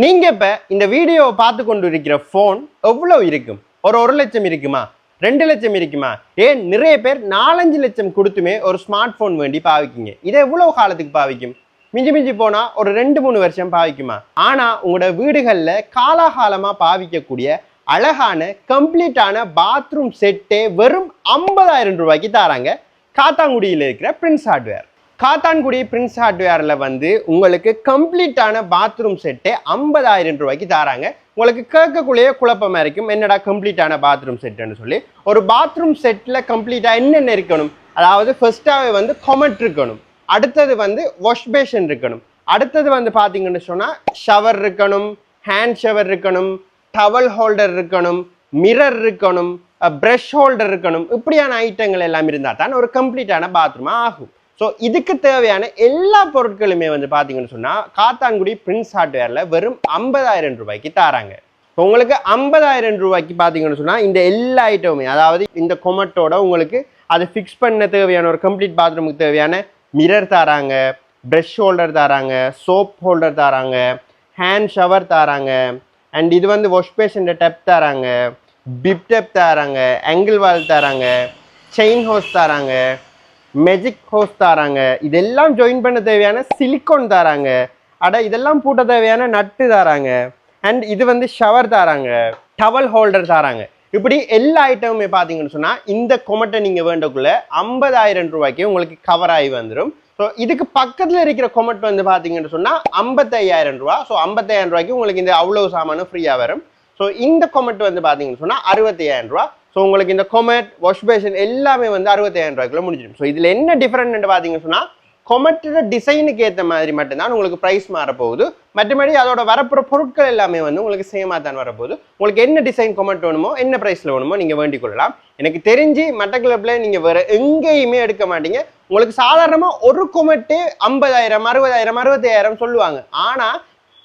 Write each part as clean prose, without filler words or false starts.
நீங்க இப்ப இந்த வீடியோவை பார்த்து கொண்டு இருக்கிற போன் எவ்வளவு இருக்கும்? ஒரு 1 லட்சம் இருக்குமா, 2 லட்சம் இருக்குமா? ஏன் நிறைய பேர் 4-5 லட்சம் கொடுத்துமே ஒரு ஸ்மார்ட் போன் வேண்டி பாவிக்கிங்க. இதை எவ்வளவு காலத்துக்கு பாவிக்கும்? மிஞ்சி மிஞ்சி போனா ஒரு 2-3 வருஷம் பாவிக்குமா? ஆனா உங்களோட வீடுகள்ல காலாகாலமா பாவிக்கக்கூடிய அழகான கம்ப்ளீட்டான பாத்ரூம் செட்டே வெறும் 50,000 ரூபாய்க்கு தராங்க காத்தாங்குடியில் இருக்கிற பிரின்ஸ் ஹார்ட்வேர். காத்தான்குடி பிரின்ஸ் ஹார்ட்வேர்ல வந்து உங்களுக்கு கம்ப்ளீட்டான பாத்ரூம் செட்டே 50,000 ரூபாய்க்கு தராங்க. உங்களுக்கு கேட்கக்குள்ளேயே குழப்பமா இருக்கும், என்னடா கம்ப்ளீட்டான பாத்ரூம் செட்டுன்னு சொல்லி. ஒரு பாத்ரூம் செட்ல கம்ப்ளீட்டா என்னென்ன இருக்கணும்? அதாவது ஃபர்ஸ்டாவே வந்து கொமெட் இருக்கணும், அடுத்தது வந்து வாஷ் பேஷன் இருக்கணும், அடுத்தது வந்து பாத்தீங்கன்னு சொன்னா ஷவர் இருக்கணும், ஹேண்ட் ஷவர் இருக்கணும், டவல் ஹோல்டர் இருக்கணும், மிரர் இருக்கணும், பிரஷ் ஹோல்டர் இருக்கணும். இப்படியான ஐட்டங்கள் எல்லாம் இருந்தா தான் ஒரு கம்ப்ளீட்டான பாத்ரூமா ஆகும். ஸோ இதுக்கு தேவையான எல்லா பொருட்களுமே வந்து பார்த்தீங்கன்னு சொன்னால் காத்தான்குடி பிரின்ஸ் ஹார்ட்வேரில் வெறும் 50,000 ரூபாய்க்கு தராங்க. உங்களுக்கு 50,000 ரூபாய்க்கு பார்த்தீங்கன்னு சொன்னால் இந்த எல்லா ஐட்டமுமே, அதாவது இந்த கொமெட்டோட உங்களுக்கு அதை ஃபிக்ஸ் பண்ண தேவையான ஒரு கம்ப்ளீட் பாத்ரூமுக்கு தேவையான மிரர் தராங்க, ப்ரஷ் ஹோல்டர் தராங்க, சோப் ஹோல்டர் தராங்க, ஹேண்ட் ஷவர் தராங்க, அண்ட் இது வந்து வாஷ் பேஷன் டெப் தராங்க, பிப் டெப் தராங்க, ஆங்கிள் வால் தராங்க, செயின் ஹோஸ் தராங்க, மெஜிக் ஹோஸ் தராங்க, இதெல்லாம் ஜாயின் பண்ண தேவையான சிலிக்கான் தராங்க, இதெல்லாம் பூட்ட தேவையான நட்டு தராங்க, அண்ட் இது வந்து ஷவர் தராங்க, டவல் ஹோல்டர் தராங்க. இப்படி எல்லா ஐட்டமுமே பார்த்தீங்கன்னு சொன்னால் இந்த கொமெட்டை நீங்கள் வேண்டக்குள்ள 50,000 ரூபாய்க்கு உங்களுக்கு கவர் ஆகி வந்துடும். ஸோ இதுக்கு பக்கத்தில் இருக்கிற கொமெட் வந்து பார்த்தீங்கன்னு சொன்னால் 55,000 ரூபா. ஸோ 55,000 ரூபாய்க்கு உங்களுக்கு இந்த அவ்வளோ சாமானும் ஃப்ரீயாக வரும். ஸோ இந்த கொமெட் வந்து பார்த்தீங்கன்னு சொன்னால் 65,000 ரூபா. ஸோ உங்களுக்கு இந்த கொமெட் வாஷ் பேஷன் எல்லாமே வந்து 65,000 ரூபாய்க்குள்ள முடிஞ்சிடும். ஸோ இதில் என்ன டிஃபரெண்ட் பார்த்தீங்கன்னு சொன்னால் கொமெட்டோட டிசைனுக்கு ஏற்ற மாதிரி மட்டும்தான் உங்களுக்கு ப்ரைஸ் மாறப்போகுது. மற்றபடி அதோட வரப்போகிற பொருட்கள் எல்லாமே வந்து உங்களுக்கு சேமாக தான் வரப்போகுது. உங்களுக்கு என்ன டிசைன் கொமெட் வேணுமோ, என்ன ப்ரைஸில் வேணுமோ நீங்கள் வேண்டிக் கொள்ளலாம். எனக்கு தெரிஞ்சு மற்ற கிளப்பில் நீங்கள் வேறு எங்கேயுமே எடுக்க மாட்டீங்க. உங்களுக்கு சாதாரணமாக ஒரு கொமெட்டே 50,000, 60,000, 65,000 சொல்லுவாங்க. ஆனால்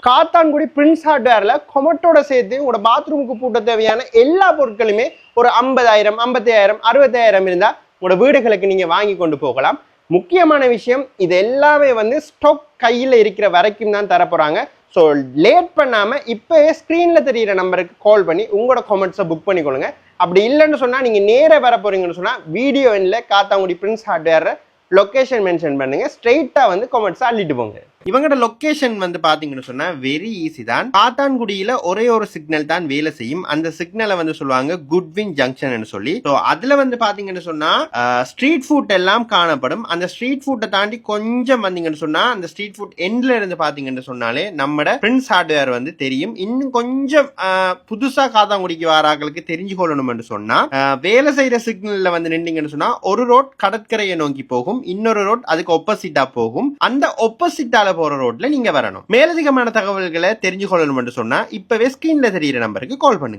காத்தான்குடி பிரின்ஸ் ஹார்ட்வேர்ல கொமெட்டோட சேர்த்து உங்களோட பாத்ரூமுக்கு பூட்ட தேவையான எல்லா பொருட்களுமே ஒரு 50,000, 55,000, 60,000 இருந்தால் உங்களோட வீடுகளுக்கு நீங்கள் வாங்கி கொண்டு போகலாம். முக்கியமான விஷயம், இது எல்லாமே வந்து ஸ்டாக் கையில் இருக்கிற வரைக்கும் தான் தரப்போறாங்க. ஸோ லேட் பண்ணாமல் இப்போயே ஸ்க்ரீனில் தெரிகிற நம்பருக்கு கால் பண்ணி உங்களோட கொமெண்ட்ஸை புக் பண்ணிக்கொள்ளுங்க. அப்படி இல்லைன்னு சொன்னால் நீங்கள் நேராக வர போறீங்கன்னு சொன்னால் வீடியோ எண்ணில் Kattankudy Prince hardware location mention பண்ணுங்க, ஸ்ட்ரெயிட்டா வந்து கொமெண்ட்ஸ் அள்ளிட்டு போங்க. இவங்களோட லொக்கேஷன் வந்து பாத்தீங்கன்னு சொன்னா வெரி ஈஸி தான். காத்தான்குடியில ஒரே ஒரு சிக்னல் தான் வேலை செய்யும். அந்த சிக்னலை வந்து சொல்லுவாங்க குட்வின் ஜங்ஷன் சொல்லி. ஸோ அதுல வந்து பாத்தீங்கன்னு சொன்னா ஸ்ட்ரீட் ஃபுட் எல்லாம் காணப்படும். அந்த ஸ்ட்ரீட் ஃபுட்டை தாண்டி கொஞ்சம் வந்தீங்கன்னு சொன்னா அந்த ஸ்ட்ரீட் ஃபுட் எண்ட்ல இருந்து பாத்தீங்கன்னு சொன்னாலே நம்மட பிரின்ஸ் ஹார்ட்வேர் வந்து தெரியும். இன்னும் கொஞ்சம் புதுசா காத்தான்குடிக்கு வாராக்களுக்கு தெரிஞ்சு கொள்ளணும்னு சொன்னா வேலை செய்யற சிக்னல்ல வந்து நின்றீங்கன்னு சொன்னா ஒரு ரோட் கடற்கரையை நோக்கி போகும், இன்னொரு ரோட் அதுக்கு ஒப்போசிட்டா போகும். அந்த ஒப்போசிட்டால போற ரோட்ல நீங்க வரணும். மேலதிகமான தகவல்களை தெரிஞ்சு கொள்ளணும் சொன்னா இப்பவே ஸ்கிரீன்ல தெரியுற நம்பருக்கு கால் பண்ணுங்க.